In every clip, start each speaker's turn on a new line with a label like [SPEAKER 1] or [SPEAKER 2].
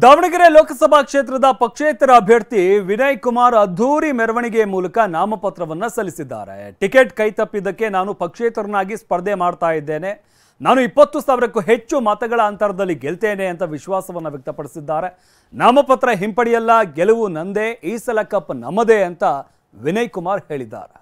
[SPEAKER 1] ದಾವಣಗೆರೆ ಲೋಕಸಭಾ ಕ್ಷೇತ್ರದ ಪಕ್ಷೇತರ ಅಭ್ಯರ್ಥಿ ವಿನಯ್ ಕುಮಾರ್ ಅದ್ಧೂರಿ ಮೆರವಣಿಗೆ ಮೂಲಕ ನಾಮಪತ್ರವನ್ನ ಸಲ್ಲಿಸಿದ್ದಾರೆ. ಟಿಕೆಟ್ ಕೈತಪ್ಪಿದ್ದಕ್ಕೆ ನಾನು ಪಕ್ಷೇತರನಾಗಿ ಸ್ಪರ್ಧೆ ಮಾಡ್ತಾ ಇದ್ದೇನೆ, ನಾನು 20,000ಕ್ಕೂ ಹೆಚ್ಚು ಮತಗಳ ಅಂತರದಲ್ಲಿ ಗೆಲ್ತೇನೆ ಅಂತ ವಿಶ್ವಾಸವನ್ನ ವ್ಯಕ್ತಪಡಿಸಿದ್ದಾರೆ. ನಾಮಪತ್ರ ಹಿಂಪಡೆಯಲ್ಲ, ಗೆಲುವು ನಂದೇ, ಈ ಸಲ ಕಪ್ ನಮ್ಮದೇ ಅಂತ ವಿನಯ್ ಕುಮಾರ್ ಹೇಳಿದ್ದಾರೆ.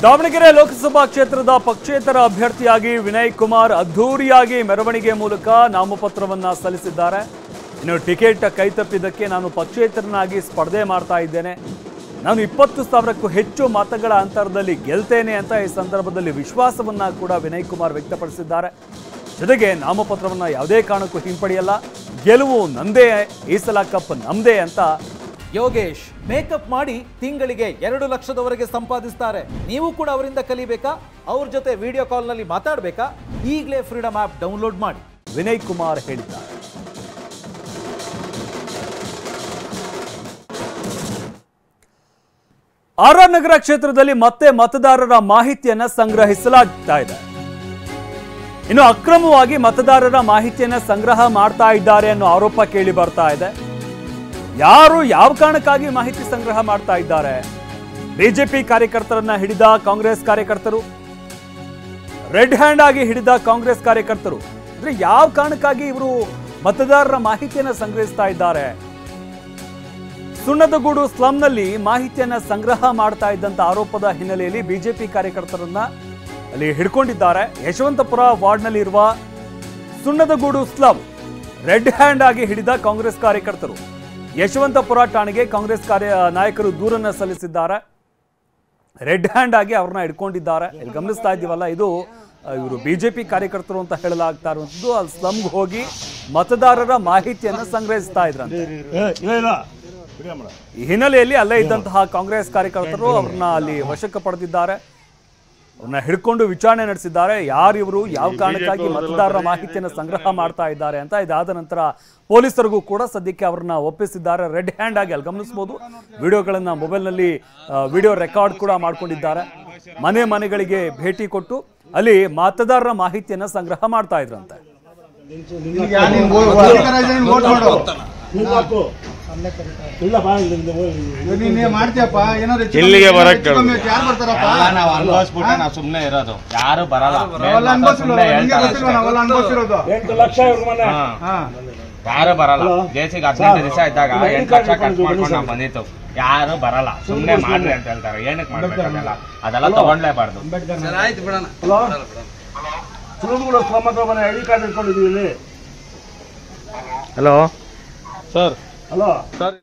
[SPEAKER 1] ದಾವಣಗೆರೆ ಲೋಕಸಭಾ ಕ್ಷೇತ್ರದ ಪಕ್ಷೇತರ ಅಭ್ಯರ್ಥಿಯಾಗಿ ವಿನಯ್ ಕುಮಾರ್ ಅದ್ಧೂರಿಯಾಗಿ ಮೆರವಣಿಗೆ ಮೂಲಕ ನಾಮಪತ್ರವನ್ನ ಸಲ್ಲಿಸಿದ್ದಾರೆ. ಇನ್ನು ಟಿಕೆಟ್ ಕೈತಪ್ಪಿದ್ದಕ್ಕೆ ನಾನು ಪಕ್ಷೇತರನಾಗಿ ಸ್ಪರ್ಧೆ ಮಾಡ್ತಾ ಇದ್ದೇನೆ, ನಾನು 20,000ಕ್ಕೂ ಹೆಚ್ಚು ಮತಗಳ ಅಂತರದಲ್ಲಿ ಗೆಲ್ತೇನೆ ಅಂತ ಈ ಸಂದರ್ಭದಲ್ಲಿ ವಿಶ್ವಾಸವನ್ನ ಕೂಡ ವಿನಯ್ ಕುಮಾರ್ ವ್ಯಕ್ತಪಡಿಸಿದ್ದಾರೆ. ಜೊತೆಗೆ ನಾಮಪತ್ರವನ್ನ ಯಾವುದೇ ಕಾರಣಕ್ಕೂ ಹಿಂಪಡೆಯಲ್ಲ, ಗೆಲುವು ನಂದೇ, ಈ ಸಲ ಕಪ್ ನಮ್ದೇ ಅಂತ
[SPEAKER 2] ಯೋಗೇಶ್ ಮೇಕಪ್ ಮಾಡಿ ತಿಂಗಳಿಗೆ 2 ಲಕ್ಷದವರೆಗೆ ಸಂಪಾದಿಸ್ತಾರೆ. ನೀವು ಕೂಡ ಅವರಿಂದ ಕಲಿಬೇಕಾ? ಅವ್ರ ಜೊತೆ ವಿಡಿಯೋ ಕಾಲ್ನಲ್ಲಿ ಮಾತಾಡಬೇಕಾ? ಈಗಲೇ ಫ್ರೀಡಮ್ ಆಪ್ ಡೌನ್ಲೋಡ್ ಮಾಡಿ.
[SPEAKER 1] ವಿನಯ್ ಕುಮಾರ್ ಹೇಳಿದ್ದಾರೆ. ಆರ್.ಆರ್. ನಗರ ಕ್ಷೇತ್ರದಲ್ಲಿ ಮತ್ತೆ ಮತದಾರರ ಮಾಹಿತಿಯನ್ನ ಸಂಗ್ರಹಿಸಲಾಗ್ತಾ ಇದೆ. ಇನ್ನು ಅಕ್ರಮವಾಗಿ ಮತದಾರರ ಮಾಹಿತಿಯನ್ನ ಸಂಗ್ರಹ ಮಾಡ್ತಾ ಇದ್ದಾರೆ ಅನ್ನೋ ಆರೋಪ ಕೇಳಿ ಬರ್ತಾ ಇದೆ. ಯಾರು ಯಾವ ಕಾರಣಕ್ಕಾಗಿ ಮಾಹಿತಿ ಸಂಗ್ರಹ ಮಾಡ್ತಾ ಇದ್ದಾರೆ? ಬಿಜೆಪಿ ಕಾರ್ಯಕರ್ತರನ್ನ ಹಿಡಿದ ಕಾಂಗ್ರೆಸ್ ಕಾರ್ಯಕರ್ತರು, ರೆಡ್ ಹ್ಯಾಂಡ್ ಆಗಿ ಹಿಡಿದ ಕಾಂಗ್ರೆಸ್ ಕಾರ್ಯಕರ್ತರು, ಅಂದ್ರೆ ಯಾವ ಕಾರಣಕ್ಕಾಗಿ ಇವರು ಮತದಾರರ ಮಾಹಿತಿಯನ್ನ ಸಂಗ್ರಹಿಸ್ತಾ ಇದ್ದಾರೆ? ಸುಣ್ಣದಗೂಡು ಸ್ಲಂನಲ್ಲಿ ಮಾಹಿತಿಯನ್ನ ಸಂಗ್ರಹ ಮಾಡ್ತಾ ಇದ್ದಂತ ಆರೋಪದ ಹಿನ್ನೆಲೆಯಲ್ಲಿ ಬಿಜೆಪಿ ಕಾರ್ಯಕರ್ತರನ್ನ ಅಲ್ಲಿ ಹಿಡ್ಕೊಂಡಿದ್ದಾರೆ. ಯಶವಂತಪುರ ವಾರ್ಡ್ನಲ್ಲಿ ಇರುವ ಸುಣ್ಣದಗೂಡು ಸ್ಲಂ ರೆಡ್ ಹ್ಯಾಂಡ್ ಆಗಿ ಹಿಡಿದ ಕಾಂಗ್ರೆಸ್ ಕಾರ್ಯಕರ್ತರು ಯಶವಂತಪುರ ಠಾಣೆಗೆ ಕಾಂಗ್ರೆಸ್ ನಾಯಕರು ದೂರನ್ನ ಸಲ್ಲಿಸಿದ್ದಾರೆ. ರೆಡ್ ಹ್ಯಾಂಡ್ ಆಗಿ ಅವ್ರನ್ನ ಹಿಡ್ಕೊಂಡಿದ್ದಾರೆ. ಇಲ್ಲಿ ಗಮನಿಸ್ತಾ ಇದ್ದೀವಲ್ಲ, ಇದು ಇವರು ಬಿಜೆಪಿ ಕಾರ್ಯಕರ್ತರು ಅಂತ ಹೇಳಲಾಗ್ತಾ ಇರುವಂತದ್ದು. ಅಲ್ಲಿ ಸ್ಲಂಗೆ ಹೋಗಿ ಮತದಾರರ ಮಾಹಿತಿಯನ್ನ ಸಂಗ್ರಹಿಸ್ತಾ ಇದ್ರಂತೆ. ಈ ಹಿನ್ನೆಲೆಯಲ್ಲಿ ಅಲ್ಲೇ ಇದ್ದಂತಹ ಕಾಂಗ್ರೆಸ್ ಕಾರ್ಯಕರ್ತರು ಅವ್ರನ್ನ ಅಲ್ಲಿ ವಶಕ್ಕೆ ಪಡೆದಿದ್ದಾರೆ. ಅವ್ರನ್ನ ಹಿಡ್ಕೊಂಡು ವಿಚಾರಣೆ ನಡೆಸಿದ್ದಾರೆ. ಯಾರಿವರು, ಯಾವ ಕಾರಣಕ್ಕಾಗಿ ಮತದಾರರ ಮಾಹಿತಿಯನ್ನು ಸಂಗ್ರಹ ಮಾಡ್ತಾ ಇದ್ದಾರೆ ಅಂತ. ಇದಾದ ನಂತರ ಪೊಲೀಸರಿಗೂ ಕೂಡ ಸದ್ಯಕ್ಕೆ ಅವ್ರನ್ನ ಒಪ್ಪಿಸಿದ್ದಾರೆ. ರೆಡ್ ಹ್ಯಾಂಡ್ ಆಗಿ ಅಲ್ಲಿ ಗಮನಿಸಬಹುದು, ವಿಡಿಯೋಗಳನ್ನ ಮೊಬೈಲ್ನಲ್ಲಿ ವಿಡಿಯೋ ರೆಕಾರ್ಡ್ ಕೂಡ ಮಾಡ್ಕೊಂಡಿದ್ದಾರೆ. ಮನೆಗಳಿಗೆ ಭೇಟಿ ಕೊಟ್ಟು ಅಲ್ಲಿ ಮತದಾರರ ಮಾಹಿತಿಯನ್ನ ಸಂಗ್ರಹ ಮಾಡ್ತಾ ಇದ್ರಂತೆ.
[SPEAKER 3] ಇಲ್ಲಿಗೆ ಬರಕ್ಕೆ ನಾವು ಸುಮ್ಮನೆ ಇರೋದು, ಯಾರು ಬರಲ್ಲ. 8 ಲಕ್ಷ ಯಾರು ಬರಲ್ಲ. ದೇಶಕ್ಕೆ 18 ದಿವಸ ಇದ್ದಾಗ 8 ಲಕ್ಷ ಖರ್ಚು ಮಾಡ್ಕೊಂಡು ನಾವು ಬಂದಿತ್ತು. ಯಾರು ಬರಲ್ಲ, ಸುಮ್ಮನೆ ಮಾಡ್ರಿ ಅಂತ ಹೇಳ್ತಾರೆ. ಏನಕ್ಕೆ ಮಾಡ್ಬೇಕಲ್ಲ, ಅದೆಲ್ಲ ತಗೊಂಡ್ಲೇಬಾರ್ದು. Hello sir, hello sir.